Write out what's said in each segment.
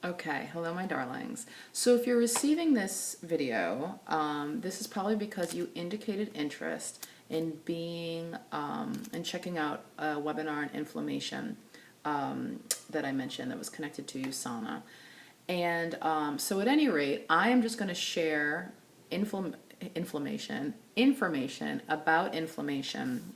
Okay, hello my darlings. So if you're receiving this video, this is probably because you indicated interest in being and checking out a webinar on inflammation that I mentioned that was connected to USANA. And so at any rate, I am just going to share information about inflammation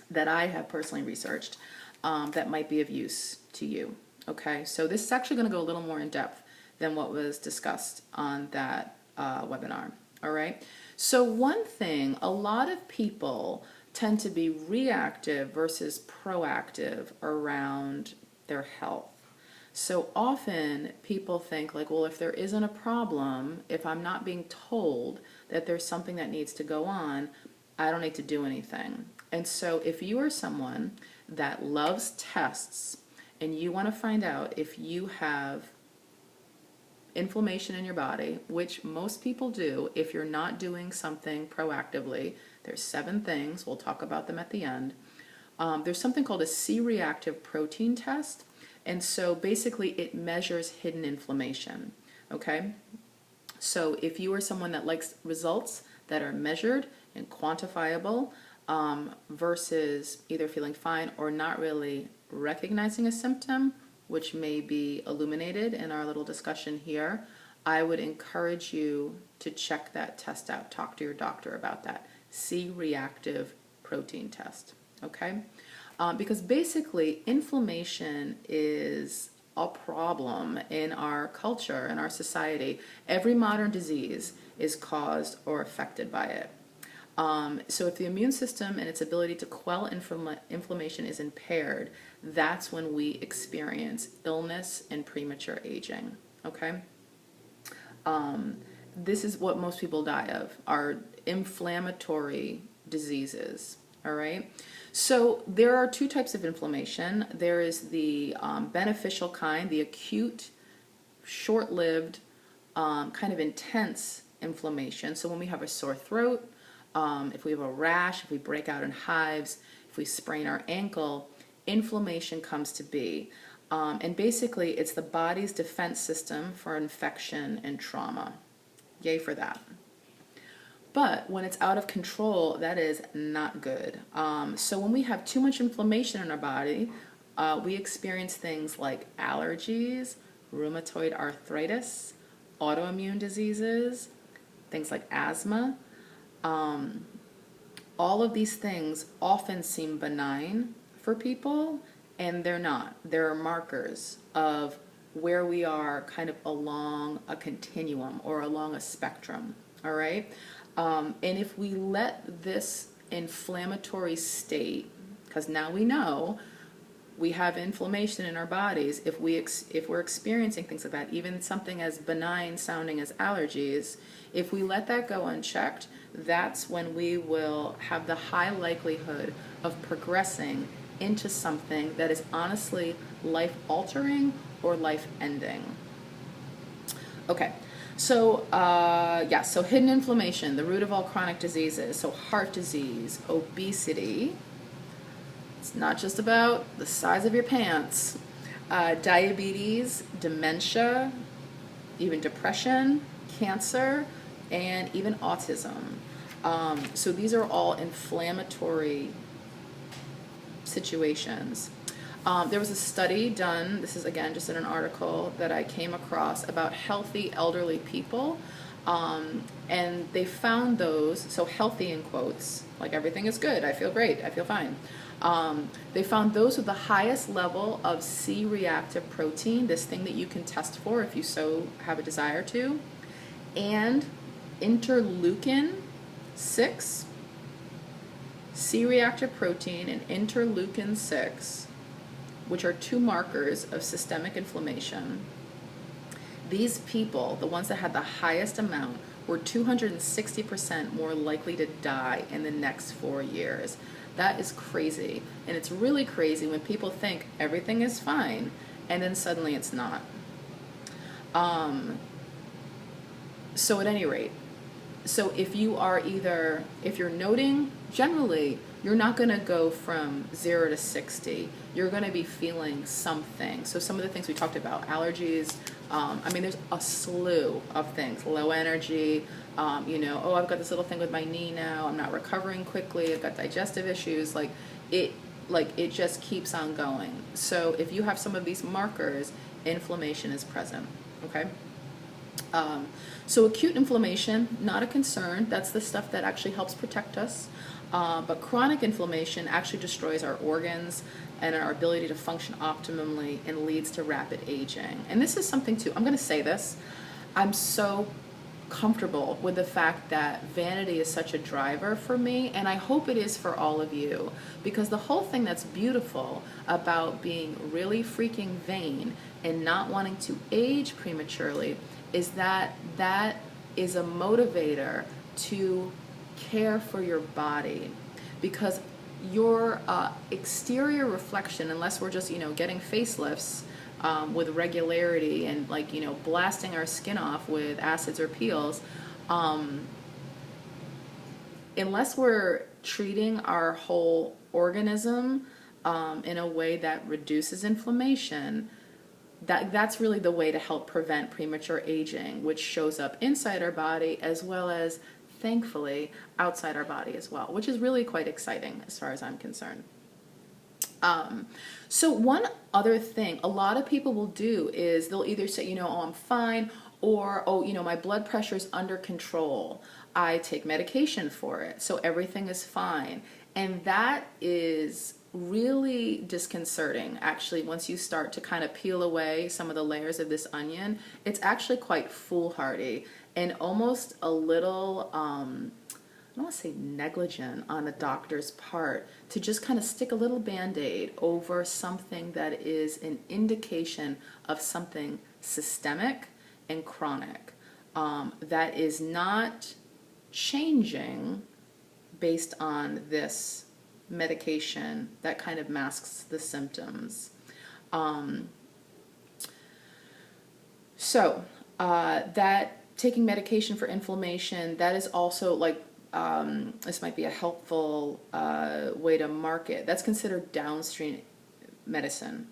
that I have personally researched that might be of use to you. Okay, so this is actually going to go a little more in depth than what was discussed on that webinar. All right, so one thing, a lot of people tend to be reactive versus proactive around their health. So often people think like, well, if there isn't a problem, if I'm not being told that there's something that needs to go on, I don't need to do anything. And so if you are someone that loves tests and you want to find out if you have inflammation in your body, which most people do if you're not doing something proactively, there's 7 things, we'll talk about them at the end. There's something called a C-reactive protein test. And so basically it measures hidden inflammation, okay? So if you are someone that likes results that are measured and quantifiable versus either feeling fine or not really recognizing a symptom, which may be illuminated in our little discussion here, I would encourage you to check that test out. Talk to your doctor about that C-reactive protein test, okay? Because basically inflammation is a problem in our culture, in our society. Every modern disease is caused or affected by it. So if the immune system and its ability to quell inflammation is impaired, that's when we experience illness and premature aging, okay? This is what most people die of, are inflammatory diseases, all right? So there are 2 types of inflammation. There is the beneficial kind, the acute, short-lived, kind of intense inflammation. So when we have a sore throat, if we have a rash, if we break out in hives, if we sprain our ankle, inflammation comes to be. And basically it's the body's defense system for infection and trauma. Yay for that. But when it's out of control, that is not good. So when we have too much inflammation in our body, we experience things like allergies, rheumatoid arthritis, autoimmune diseases, things like asthma. All of these things often seem benign for people, and they're not. They're markers of where we are kind of along a continuum or along a spectrum, all right? And if we let this inflammatory state, because now we know we have inflammation in our bodies, if we're experiencing things like that, even something as benign sounding as allergies, if we let that go unchecked, that's when we will have the high likelihood of progressing into something that is honestly life-altering or life-ending. Okay, so so hidden inflammation, the root of all chronic diseases, so heart disease, obesity. It's not just about the size of your pants. Diabetes, dementia, even depression, cancer, and even autism. So these are all inflammatory situations. There was a study done, this is again just in an article that I came across, about healthy elderly people. And they found those, so healthy in quotes, like everything is good, I feel great, I feel fine. They found those with the highest level of C-reactive protein, this thing that you can test for if you so have a desire to, and interleukin 6, C-reactive protein and interleukin 6, which are 2 markers of systemic inflammation. These people, the ones that had the highest amount, were 260% more likely to die in the next 4 years. That is crazy. And it's really crazy when people think everything is fine and then suddenly it's not. So at any rate, so if you're noting, generally you're not going to go from 0 to 60. You're going to be feeling something. So some of the things we talked about, allergies, I mean, there's a slew of things. Low energy, oh, I've got this little thing with my knee now. I'm not recovering quickly. I've got digestive issues. It, it just keeps on going. So if you have some of these markers, inflammation is present. Okay. So acute inflammation, not a concern. That's the stuff that actually helps protect us. But chronic inflammation actually destroys our organs and our ability to function optimally and leads to rapid aging. And this is something too, I'm going to say this, I'm so comfortable with the fact that vanity is such a driver for me, and I hope it is for all of you, because the whole thing that's beautiful about being really freaking vain and not wanting to age prematurely is that that is a motivator to care for your body, because your exterior reflection, unless we're just getting facelifts with regularity and blasting our skin off with acids or peels, unless we're treating our whole organism in a way that reduces inflammation, that's really the way to help prevent premature aging, which shows up inside our body as well as, thankfully, outside our body as well, which is really quite exciting as far as I'm concerned. So one other thing a lot of people will do is they'll either say, oh, I'm fine, or, oh, my blood pressure is under control. I take medication for it, so everything is fine. And that is really disconcerting, actually. Once you start to kind of peel away some of the layers of this onion, it's actually quite foolhardy and almost a little, I don't want to say negligent on the doctor's part to just kind of stick a little Band-Aid over something that is an indication of something systemic and chronic that is not changing based on this medication that kind of masks the symptoms. That taking medication for inflammation, that is also this might be a helpful way to market. That's considered downstream medicine.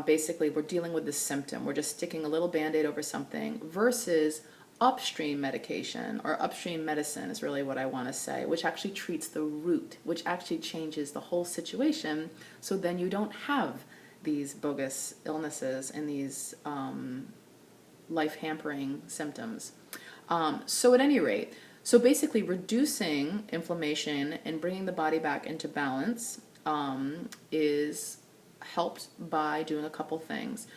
Basically, we're dealing with the symptom. We're just sticking a little Band-Aid over something versus upstream medication, or upstream medicine is really what I want to say, which actually treats the root, which actually changes the whole situation, so then you don't have these bogus illnesses and these life-hampering symptoms. So at any rate, so basically reducing inflammation and bringing the body back into balance is helped by doing a couple things.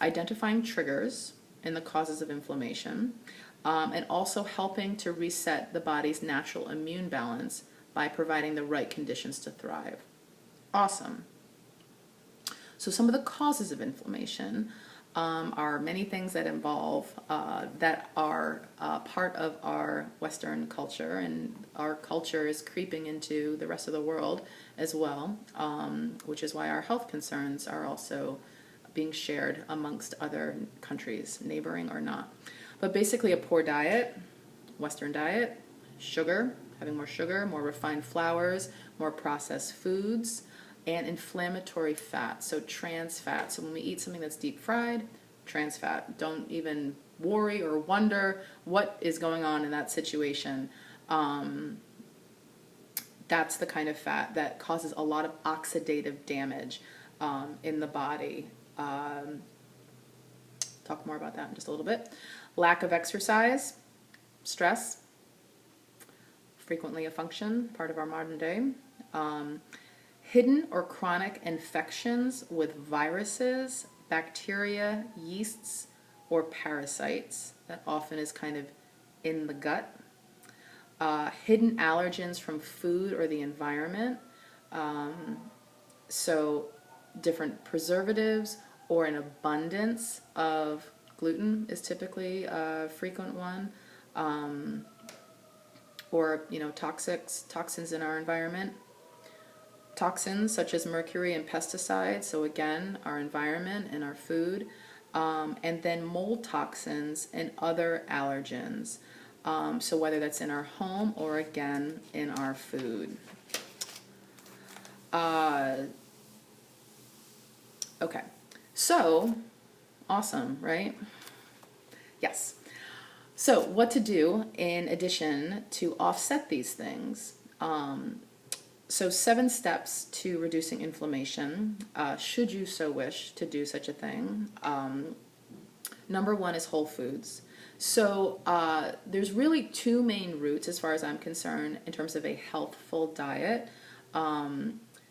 Identifying triggers and the causes of inflammation, and also helping to reset the body's natural immune balance by providing the right conditions to thrive. Awesome. So some of the causes of inflammation are many things that involve, that are part of our Western culture, and our culture is creeping into the rest of the world as well, which is why our health concerns are also being shared amongst other countries, neighboring or not. But basically a poor diet, Western diet, sugar, having more sugar, more refined flours, more processed foods, and inflammatory fat, so trans fat. So when we eat something that's deep fried, trans fat. Don't even worry or wonder what is going on in that situation. That's the kind of fat that causes a lot of oxidative damage in the body. Talk more about that in just a little bit. Lack of exercise, stress, frequently a function, part of our modern day. Hidden or chronic infections with viruses, bacteria, yeasts, or parasites. That often is kind of in the gut. Hidden allergens from food or the environment. So different preservatives or an abundance of gluten is typically a frequent one. Or, toxins in our environment. Toxins such as mercury and pesticides, so again, our environment and our food. And then mold toxins and other allergens. So whether that's in our home or again in our food. Okay, so awesome, right? Yes. So what to do in addition to offset these things? So 7 steps to reducing inflammation, should you so wish to do such a thing. Number 1 is whole foods. So there's really 2 main routes as far as I'm concerned in terms of a healthful diet.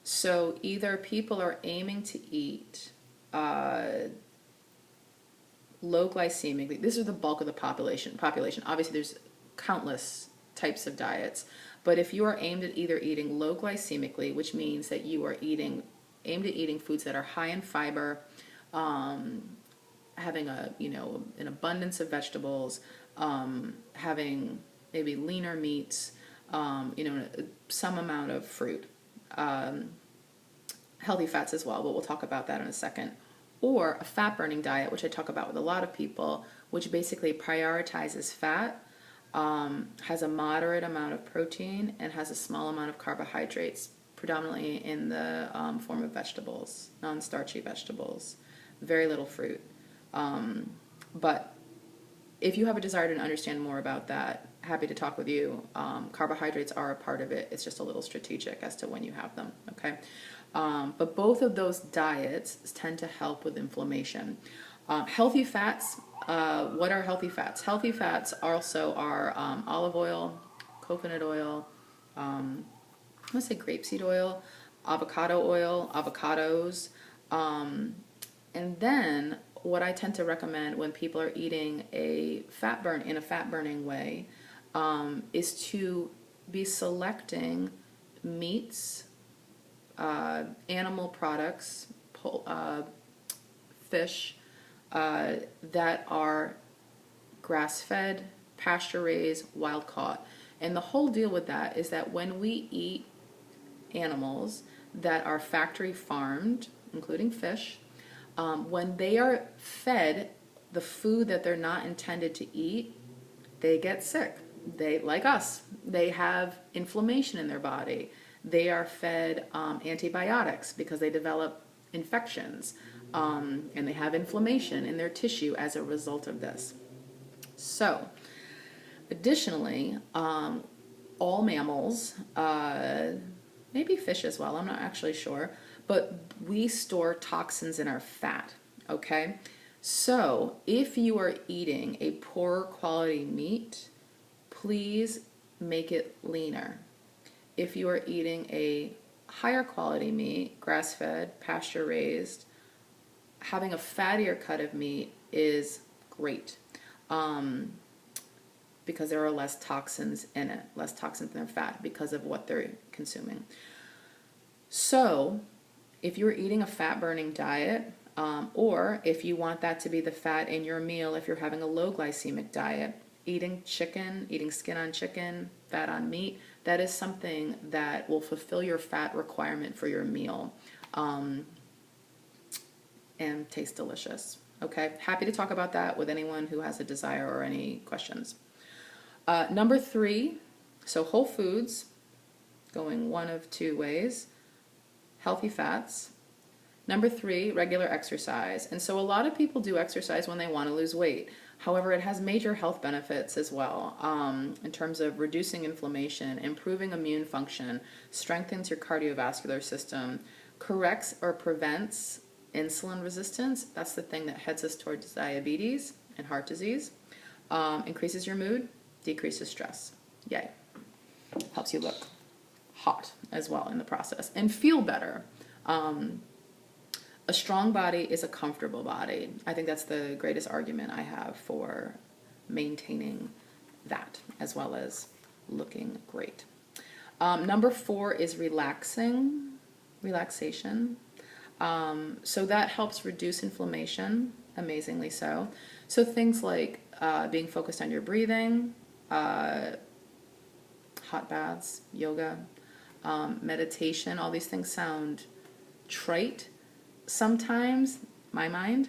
So either people are aiming to eat low glycemic. These are the bulk of the population. Obviously, there's countless types of diets, but if you are aimed at either eating low glycemically, which means that you are aimed at eating foods that are high in fiber, having an abundance of vegetables, having maybe leaner meats, some amount of fruit, healthy fats as well, but we'll talk about that in a second. Or a fat-burning diet, which I talk about with a lot of people, which basically prioritizes fat, has a moderate amount of protein, and has a small amount of carbohydrates, predominantly in the form of vegetables, non-starchy vegetables, very little fruit. But if you have a desire to understand more about that, happy to talk with you. Carbohydrates are a part of it. It's just a little strategic as to when you have them, okay? But both of those diets tend to help with inflammation. Healthy fats, what are healthy fats? Healthy fats also are olive oil, coconut oil, I'm going to say grapeseed oil, avocado oil, avocados, and then what I tend to recommend when people are eating a fat burning way is to be selecting meats, animal products, fish that are grass-fed, pasture-raised, wild-caught. And the whole deal with that is that when we eat animals that are factory farmed, including fish, when they are fed the food that they're not intended to eat, they get sick. They, like us, they have inflammation in their body. They are fed antibiotics because they develop infections, and they have inflammation in their tissue as a result of this. So, additionally, all mammals, maybe fish as well, I'm not actually sure, but we store toxins in our fat, okay? So, if you are eating a poor quality meat, please make it leaner. If you are eating a higher quality meat, grass-fed, pasture-raised, having a fattier cut of meat is great, because there are less toxins in it, less toxins in their fat because of what they're consuming. So, if you're eating a fat-burning diet, or if you want that to be the fat in your meal, if you're having a low glycemic diet, eating chicken, eating skin on chicken, fat on meat, that is something that will fulfill your fat requirement for your meal, and taste delicious. Okay, happy to talk about that with anyone who has a desire or any questions. Number 3, so whole foods, going one of 2 ways, healthy fats. Number 3, regular exercise. And so a lot of people do exercise when they want to lose weight. However, it has major health benefits as well, in terms of reducing inflammation, improving immune function, strengthens your cardiovascular system, corrects or prevents insulin resistance. That's the thing that heads us towards diabetes and heart disease. Increases your mood, decreases stress. Yay. Helps you look hot as well in the process and feel better. A strong body is a comfortable body. I think that's the greatest argument I have for maintaining that as well as looking great. Number 4 is relaxation. So that helps reduce inflammation, amazingly so. So things like being focused on your breathing, hot baths, yoga, meditation, all these things sound trite sometimes, my mind,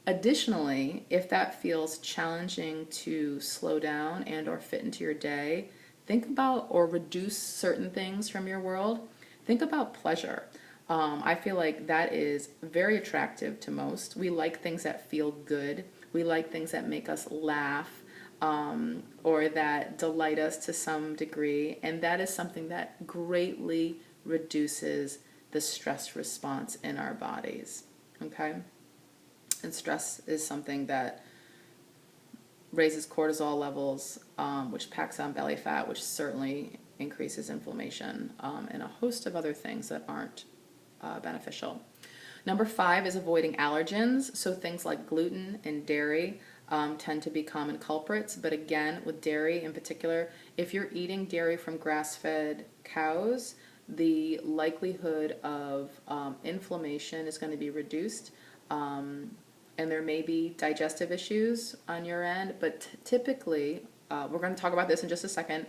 Additionally, if that feels challenging to slow down and or fit into your day, think about or reduce certain things from your world. Think about pleasure. I feel like that is very attractive to most. We like things that feel good. We like things that make us laugh, or that delight us to some degree. And that is something that greatly reduces the stress response in our bodies. Okay? And stress is something that raises cortisol levels, which packs on belly fat, which certainly increases inflammation, and a host of other things that aren't beneficial. Number 5 is avoiding allergens. So things like gluten and dairy tend to be common culprits. But again, with dairy in particular, if you're eating dairy from grass-fed cows, the likelihood of inflammation is going to be reduced. And there may be digestive issues on your end, but typically, we're going to talk about this in just a second,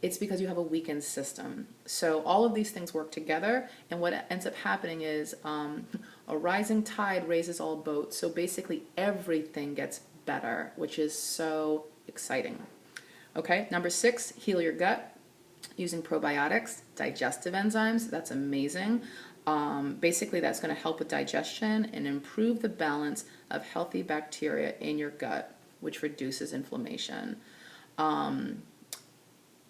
it's because you have a weakened system. So all of these things work together, and what ends up happening is a rising tide raises all boats. So basically everything gets better, which is so exciting. Okay, number 6, heal your gut using probiotics, digestive enzymes. That's amazing. Basically, that's going to help with digestion and improve the balance of healthy bacteria in your gut, which reduces inflammation.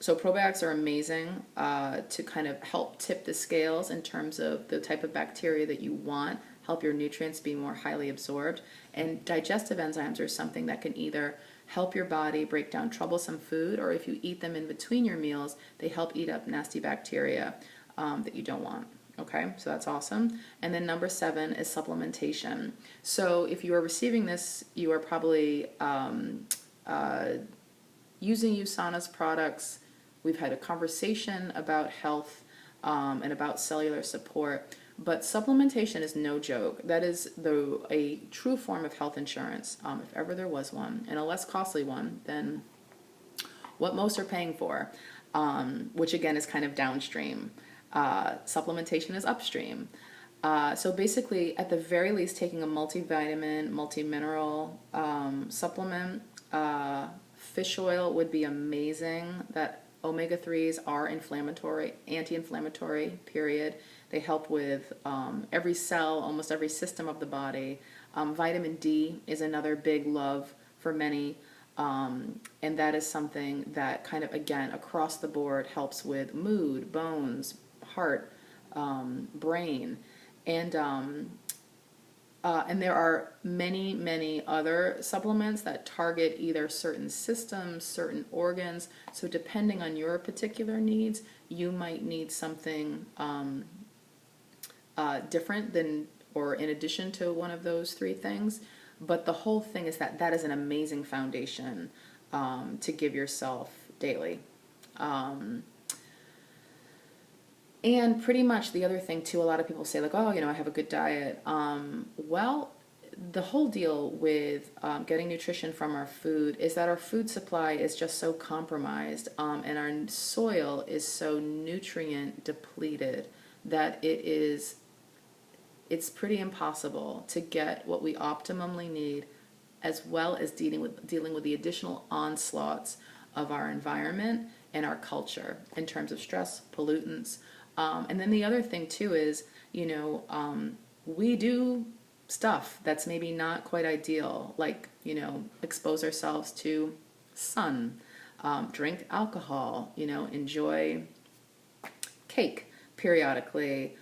So probiotics are amazing to kind of help tip the scales in terms of the type of bacteria that you want, help your nutrients be more highly absorbed. And digestive enzymes are something that can either help your body break down troublesome food, or if you eat them in between your meals, they help eat up nasty bacteria that you don't want. Okay, so that's awesome. And then number 7 is supplementation. So if you are receiving this, you are probably using USANA's products. We've had a conversation about health and about cellular support, but supplementation is no joke. That is a true form of health insurance, if ever there was one, and a less costly one than what most are paying for, which again is kind of downstream. Supplementation is upstream. So basically, at the very least, taking a multivitamin, multimineral supplement, fish oil would be amazing. That omega-3s are inflammatory, anti-inflammatory, period. They help with every cell, almost every system of the body. Vitamin D is another big love for many. And that is something that kind of, again, across the board helps with mood, bones, heart, brain, and there are many, many other supplements that target either certain systems, certain organs. So depending on your particular needs, you might need something different than, or in addition to one of those 3 things. But the whole thing is that that is an amazing foundation to give yourself daily. And pretty much the other thing too, a lot of people say like, oh, I have a good diet. Well, the whole deal with getting nutrition from our food is that our food supply is just so compromised, and our soil is so nutrient depleted that it's pretty impossible to get what we optimally need, as well as dealing with the additional onslaughts of our environment and our culture in terms of stress, pollutants. And then the other thing too is, we do stuff that's maybe not quite ideal, like, expose ourselves to sun, drink alcohol, enjoy cake periodically.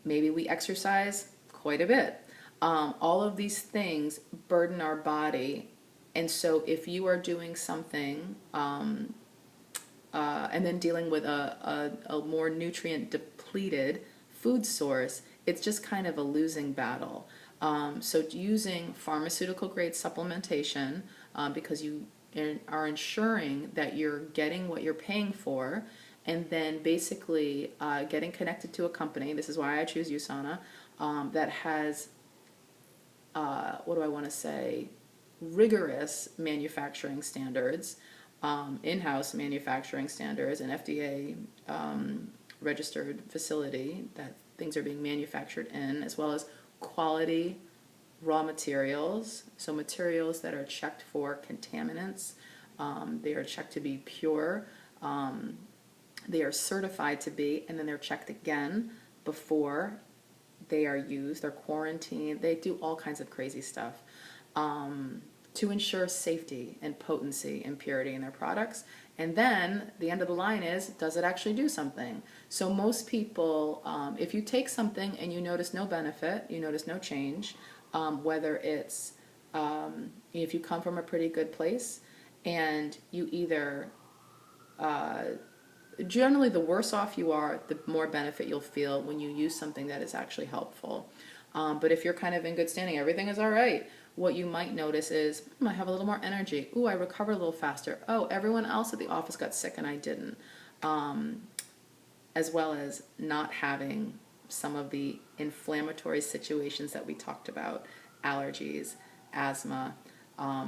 Maybe we exercise quite a bit. All of these things burden our body. And so if you are doing something and then dealing with a more nutrient depleted food source, it's just kind of a losing battle. So using pharmaceutical grade supplementation, because you are ensuring that you're getting what you're paying for, and then basically getting connected to a company. This is why I choose USANA, that has, what do I want to say, rigorous manufacturing standards, in-house manufacturing standards, an FDA registered facility that things are being manufactured in, as well as quality raw materials, so materials that are checked for contaminants. They are checked to be pure. They are certified to be, and then they're checked again before they are used. They're quarantined. They do all kinds of crazy stuff to ensure safety and potency and purity in their products. And then the end of the line is, does it actually do something? So most people, if you take something and you notice no benefit, you notice no change, whether it's if you come from a pretty good place and you either generally, the worse off you are, the more benefit you'll feel when you use something that is actually helpful. But if you're kind of in good standing, everything is all right, what you might notice is, I have a little more energy. Ooh, I recover a little faster. Oh, everyone else at the office got sick and I didn't. As well as not having some of the inflammatory situations that we talked about, allergies, asthma. I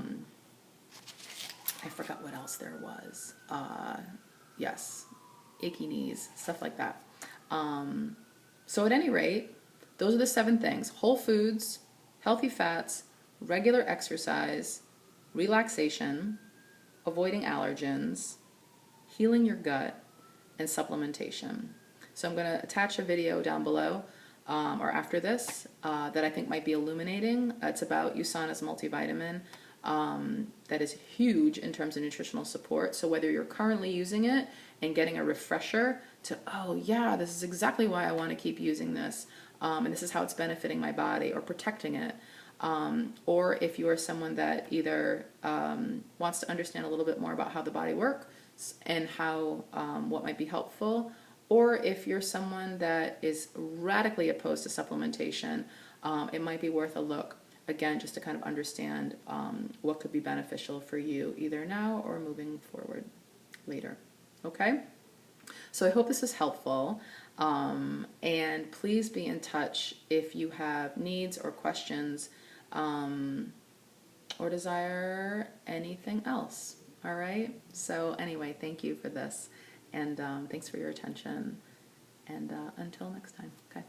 forgot what else there was. Yes, achy knees, stuff like that. So at any rate, those are the 7 things: whole foods, healthy fats, regular exercise, relaxation, avoiding allergens, healing your gut, and supplementation. So I'm going to attach a video down below or after this that I think might be illuminating. It's about USANA's multivitamin. That is huge in terms of nutritional support. So whether you're currently using it and getting a refresher to, oh yeah, this is exactly why I want to keep using this, and this is how it's benefiting my body or protecting it, or if you are someone that either wants to understand a little bit more about how the body works and how what might be helpful, or if you're someone that is radically opposed to supplementation, it might be worth a look. Again, just to kind of understand what could be beneficial for you either now or moving forward later. Okay? So I hope this is helpful. And please be in touch if you have needs or questions or desire anything else. All right? So anyway, thank you for this. And thanks for your attention. And until next time. Okay.